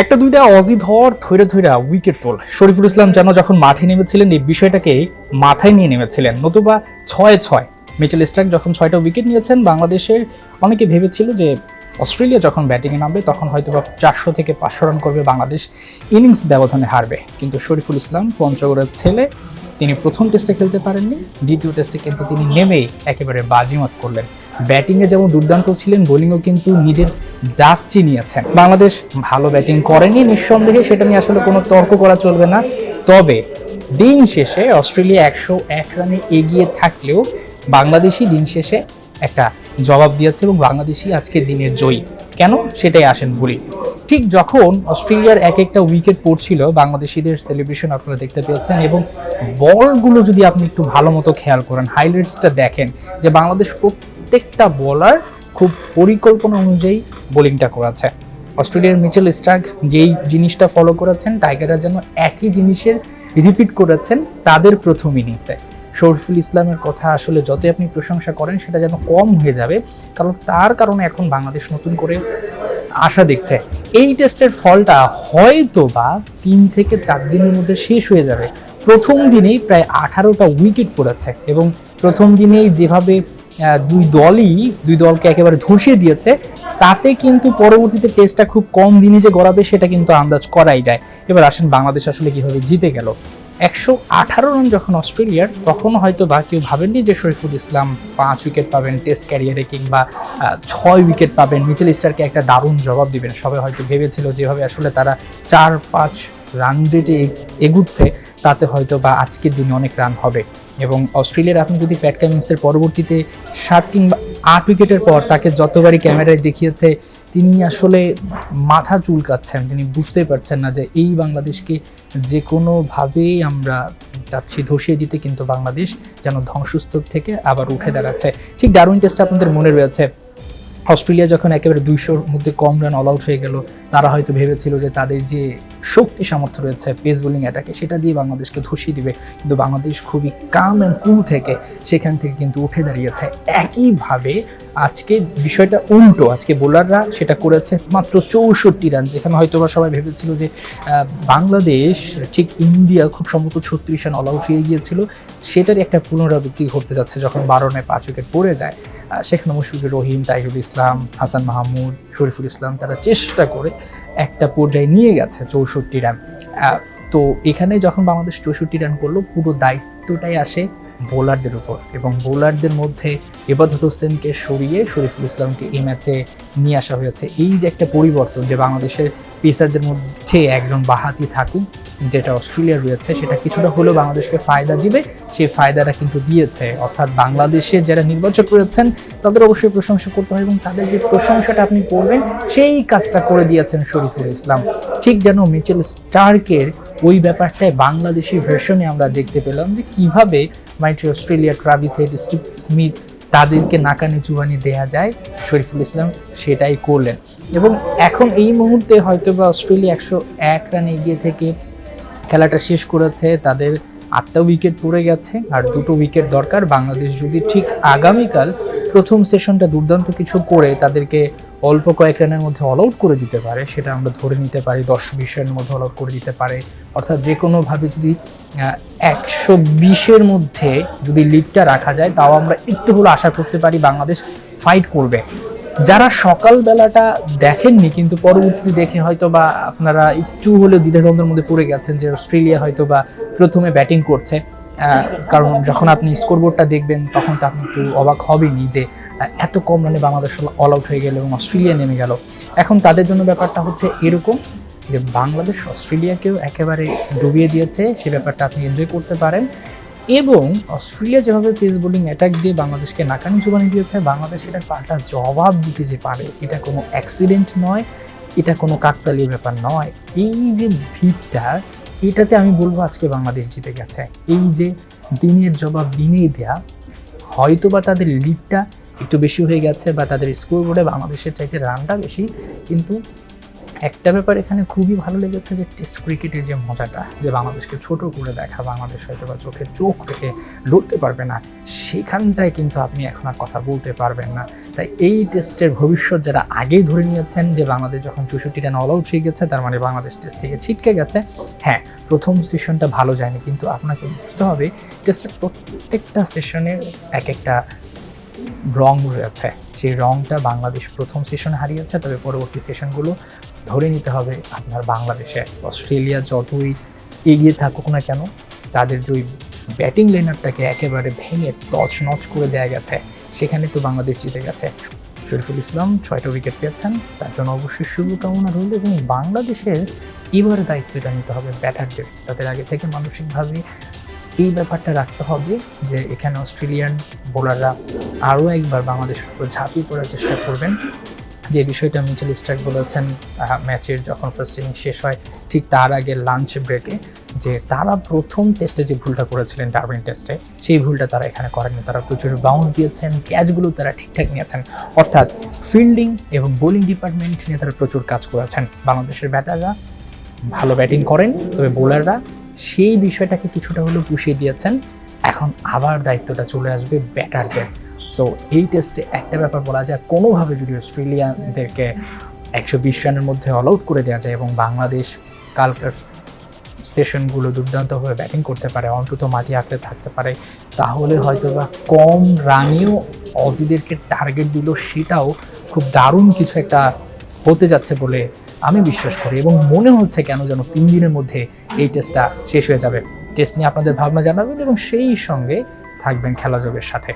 একটা দুইটা অজি ধর ধৈরে ধৈরা উইকেট তোল। শরীফুল ইসলাম যেন যখন মাঠে নেমেছিলেন এই বিষয়টাকে মাথায় নিয়ে নেমেছিলেন, নতুবা 6-6 মিচেল স্টার্ক যখন 6টা উইকেট নিয়েছেন, বাংলাদেশের অনেকে ভেবেছিল যে অস্ট্রেলিয়া যখন ব্যাটিংয়ে নামবে তখন হয়তো বা 400 থেকে 500 রান করবে, বাংলাদেশ ইনিংস ব্যবধানে হারবে। কিন্তু শরীফুল ইসলাম পঞ্চগড়ের ছেলে, তিনি প্রথম টেস্টে খেলতে পারেননি, দ্বিতীয় টেস্টে কিন্তু তিনি নেমেই একেবারে বাজিমাত করলেন। ব্যাটিংয়ে যেমন দুর্দান্ত ছিলেন, বোলিংও কিন্তু নিজের জাত চিনিয়েছেন। বাংলাদেশ ভালো ব্যাটিং করেনি নিঃসন্দেহে, সেটা নিয়ে আসলে কোনো তর্ক করা চলবে না। তবে দিন শেষে অস্ট্রেলিয়া 101 রানে এগিয়ে থাকলেও বাংলাদেশই দিন শেষে একটা জবাব দিয়েছে এবং বাংলাদেশই আজকের দিনের জয়ী। কেন সেটাই আসেন বলি। ঠিক যখন অস্ট্রেলিয়ার এক একটা উইকেট পড়ছিল, বাংলাদেশিদের সেলিব্রেশন আপনারা দেখতে পেয়েছেন এবং বলগুলো যদি আপনি একটু ভালো মতো খেয়াল করেন, হাইলাইটসটা দেখেন যে বাংলাদেশ প্রত্যেকটা বলার খুব পরিকল্পনা অনুযায়ী বোলিংটা করেছে। অস্ট্রেলিয়ার মিচেল স্টার্ক যেই জিনিসটা ফলো করেছেন, টাইগাররা যেন একই জিনিসের রিপিট করেছেন তাদের প্রথম ইনিংসে। শরীফুল ইসলামের কথা আসলে যতই আপনি প্রশংসা করেন সেটা যেন কম হয়ে যাবে, কারণ তার কারণে এখন বাংলাদেশ নতুন করে আশা দেখছে। এই টেস্টের ফলটা হয়তো বা 3 থেকে 4 দিনের মধ্যে শেষ হয়ে যাবে। প্রথম দিনেই প্রায় 18টা উইকেট পড়েছে এবং প্রথম দিনেই যেভাবে দুই দলকে একেবারে ধসিয়ে দিয়েছে, তাতে কিন্তু পরবর্তীতে টেস্টটা খুব কম দিনই যে গড়াবে সেটা কিন্তু আন্দাজ করাই যায়। এবার আসেন বাংলাদেশ আসলে কিভাবে জিতে গেল। 118 রান যখন অস্ট্রেলিয়ার, তখন হয়তো বা কেউ ভাবেননি যে শরীফুল ইসলাম 5 উইকেট পাবেন টেস্ট ক্যারিয়ারে কিংবা 6 উইকেট পাবেন, মিচেল স্টার্ককে একটা দারুণ জবাব দিবেন। সবাই হয়তো ভেবেছিল যেভাবে আসলে তারা 4-5 রান রেটে এগুচ্ছে, তাতে হয়তো বা আজকের দিনে অনেক রান হবে। এবং অস্ট্রেলিয়ার আপনি যদি প্যাট কামিন্সের পরবর্তীতে 7 কিংবা 8 উইকেটের পর তাকে যতবারই ক্যামেরায় দেখিয়েছে, তিনি আসলে মাথা চুলকাচ্ছেন, তিনি বুঝতে পারছেন না যে এই বাংলাদেশকে যে কোনোভাবেই আমরা যাচ্ছি ধসিয়ে দিতে, কিন্তু বাংলাদেশ যেন ধ্বংসস্তূপ থেকে আবার উঠে দাঁড়াচ্ছে। ঠিক ডারউইন টেস্টে আপনাদের মনে রয়েছে, অস্ট্রেলিয়া যখন একেবারে 200-র মধ্যে কম রান অল আউট হয়ে গেল, তারা হয়তো ভেবেছিল যে তাদের যে শক্তি সামর্থ্য রয়েছে পেস বোলিং অ্যাটাকে, সেটা দিয়ে বাংলাদেশকে ধসিয়ে দিবে। কিন্তু বাংলাদেশ খুবই কাম অ্যান্ড কুল থেকে সেখান থেকে কিন্তু উঠে দাঁড়িয়েছে। একইভাবে আজকে বিষয়টা উল্টো, আজকে বোলাররা সেটা করেছে মাত্র 64 রান, যেখানে হয়তো বা সবাই ভেবেছিল যে বাংলাদেশ ঠিক ইন্ডিয়া খুব সম্ভবত 36 রান অল আউট হয়ে গিয়েছিল, সেটারই একটা পুনরাবৃত্তি ঘটতে যাচ্ছে যখন 12 রানে 5 উইকেট পড়ে যায়। সেখানে মুশফিকুর রহিম, টাইগুল ইসলাম, হাসান মাহমুদ, শরীফুল ইসলাম তারা চেষ্টা করে একটা পর্যায়ে নিয়ে গেছে 64 রান। তো এখানে যখন বাংলাদেশ 64 রান করলো, পুরো দায়িত্বটাই আসে বোলারদের উপর এবং বোলারদের মধ্যে ইবাদত হোসেনকে সরিয়ে শরীফুল ইসলামকে এই ম্যাচে নিয়ে আসা হয়েছে। এই যে একটা পরিবর্তন, যে বাংলাদেশের পেসারদের মধ্যে একজন বাহাতি থাকুক, যেটা অস্ট্রেলিয়ার রয়েছে, সেটা কিছুটা হলেও বাংলাদেশকে ফায়দা দিবে। সেই ফায়দাটা কিন্তু দিয়েছে। অর্থাৎ বাংলাদেশের যারা নির্বাচক রয়েছেন তাদের অবশ্যই প্রশংসা করতে হয় এবং তাদের যে প্রশংসাটা আপনি করবেন সেই কাজটা করে দিয়েছেন শরীফুল ইসলাম। ঠিক যেন মিচেল স্টার্কের ওই ব্যাপারটাই বাংলাদেশি ভার্সনে আমরা দেখতে পেলাম, যে কিভাবে mighty Australia, Travis Head, Steve Smith তাদেরকে নাকানি চুবানি দেয়া যায়, শরীফুল ইসলাম সেটাই করলেন। এবং এখন এই মুহূর্তে হয়তো বা অস্ট্রেলিয়া 101 রানে এগিয়ে থেকে খেলাটা শেষ করেছে, তাদের 8টা উইকেট পড়ে গেছে আর 2টো উইকেট দরকার। বাংলাদেশ যদি ঠিক আগামীকাল প্রথম সেশনটা দুর্দান্ত কিছু করে তাদেরকে অল্প কয়েক রানের মধ্যে অল আউট করে দিতে পারে, সেটা আমরা ধরে নিতে পারি 10-20 রানের মধ্যে অল আউট করে দিতে পারে। অর্থাৎ যে কোনোভাবে যদি 120-এর মধ্যে যদি লিডটা রাখা যায়, তাও আমরা একটু হলো আশা করতে পারি বাংলাদেশ ফাইট করবে। যারা সকালবেলাটা দেখেননি কিন্তু পরবর্তীতে দেখে হয়তো বা আপনারা একটু হলেও দ্বিধাদ্বন্দ্বের মধ্যে পড়ে গেছেন যে অস্ট্রেলিয়া হয়তো বা প্রথমে ব্যাটিং করছে, কারণ যখন আপনি স্কোরবোর্ডটা দেখবেন তখন তো আপনি একটু অবাক হবেনই যে এত কম রানে বাংলাদেশ অল আউট হয়ে গেল এবং অস্ট্রেলিয়া নেমে গেল। এখন তাদের জন্য ব্যাপারটা হচ্ছে এরকম যে বাংলাদেশ অস্ট্রেলিয়াকেও একেবারে ডুবিয়ে দিয়েছে, সে ব্যাপারটা আপনি এনজয় করতে পারেন। এবং অস্ট্রেলিয়া যেভাবে পেস বোলিং অ্যাটাক দিয়ে বাংলাদেশকে নাকানি চুবানি দিয়েছে, বাংলাদেশ এটার পাল্টা জবাব দিতে যে পারে, এটা কোনো অ্যাক্সিডেন্ট নয়, এটা কোনো কাকতালীয় ব্যাপার নয়। এই যে ভিড়টা, এটাতে আমি বলবো আজকে বাংলাদেশ জিতে গেছে। এই যে দিনের জবাব দিনেই দেয়া, হয়তো বা তাদের লিডটা একটু বেশি হয়ে গেছে বা তাদের স্কোরবোর্ডে বাংলাদেশের চাইতে রানটা বেশি, কিন্তু একটা ব্যাপার এখানে খুবই ভালো লেগেছে যে টেস্ট ক্রিকেটের যে মজাটা, যে বাংলাদেশকে ছোট করে দেখা, বাংলাদেশ হয়তো বা চোখে চোখ রেখে লড়তে পারবে না, সেখানটায় কিন্তু আপনি এখন আর কথা বলতে পারবেন না। তাই এই টেস্টের ভবিষ্যৎ যারা আগেই ধরে নিয়েছেন যে বাংলাদেশ যখন 64 রান অল আউট হয়ে গেছে তার মানে বাংলাদেশ টেস্ট থেকে ছিটকে গেছে, হ্যাঁ প্রথম সেশনটা ভালো যায়নি, কিন্তু আপনাকে বুঝতে হবে টেস্টের প্রত্যেকটা সেশনের এক একটা রং রয়েছে। সেই রংটা বাংলাদেশ প্রথম সেশনে হারিয়েছে, তবে পরবর্তী সেশনগুলো ধরে নিতে হবে আপনার বাংলাদেশে। অস্ট্রেলিয়া যতই এগিয়ে থাকুক না কেন, তাদের যে ওই ব্যাটিং লাইনারটাকে একেবারে ভেঙে তছনছ করে দেওয়া গেছে, সেখানে তো বাংলাদেশ জিতে গেছে। শরীফুল ইসলাম 6টা উইকেট পেয়েছেন, তার জন্য অবশ্যই শুভকামনা রইল। এবং বাংলাদেশের এবারে দায়িত্বটা নিতে হবে ব্যাটারদের, তাদের আগে থেকে মানসিকভাবে এই ব্যাপারটা রাখতে হবে যে এখানে অস্ট্রেলিয়ান বোলাররা আরও একবার বাংলাদেশের উপর ঝাঁপিয়ে পড়ার চেষ্টা করবেন। যে বিষয়টা মিচেল স্টার্ক বলেছেন ম্যাচের যখন ফার্স্ট ইনিংস শেষ হয় ঠিক তার আগে লাঞ্চ ব্রেকে, যে তারা প্রথম টেস্টে যে ভুলটা করেছিলেন ডারউইন টেস্টে, সেই ভুলটা তারা এখানে করেননি। তারা প্রচুর বাউন্স দিয়েছেন, ক্যাচগুলো তারা ঠিকঠাক নিয়েছেন, অর্থাৎ ফিল্ডিং এবং বোলিং ডিপার্টমেন্ট নিয়ে তারা প্রচুর কাজ করেছেন। বাংলাদেশের ব্যাটাররা ভালো ব্যাটিং করেন, তবে বোলাররা সেই বিষয়টাকে কিছুটা হলেও পুষিয়ে দিয়েছেন। এখন আবার দায়িত্বটা চলে আসবে ব্যাটারদের। সো এই টেস্টে একটা ব্যাপার বলা যায়, কোনোভাবে যদি অস্ট্রেলিয়ানদেরকে 120 রানের মধ্যে অল আউট করে দেওয়া যায় এবং বাংলাদেশ কালকের সেশনগুলো দুর্দান্তভাবে ব্যাটিং করতে পারে, অন্তত মাটি আঁকড়ে থাকতে পারে, তাহলে হয়তো বা কম রানেও অজিদেরকে টার্গেট দিল, সেটাও খুব দারুণ কিছু একটা হতে যাচ্ছে বলে আমি বিশ্বাস করি। এবং মনে হচ্ছে কেন যেন 3 দিনের মধ্যে এই টেস্টটা শেষ হয়ে যাবে। টেস্ট নিয়ে আপনাদের ভাবনা জানাবেন এবং সেই সঙ্গে থাকবেন খেলাযোগের সাথে।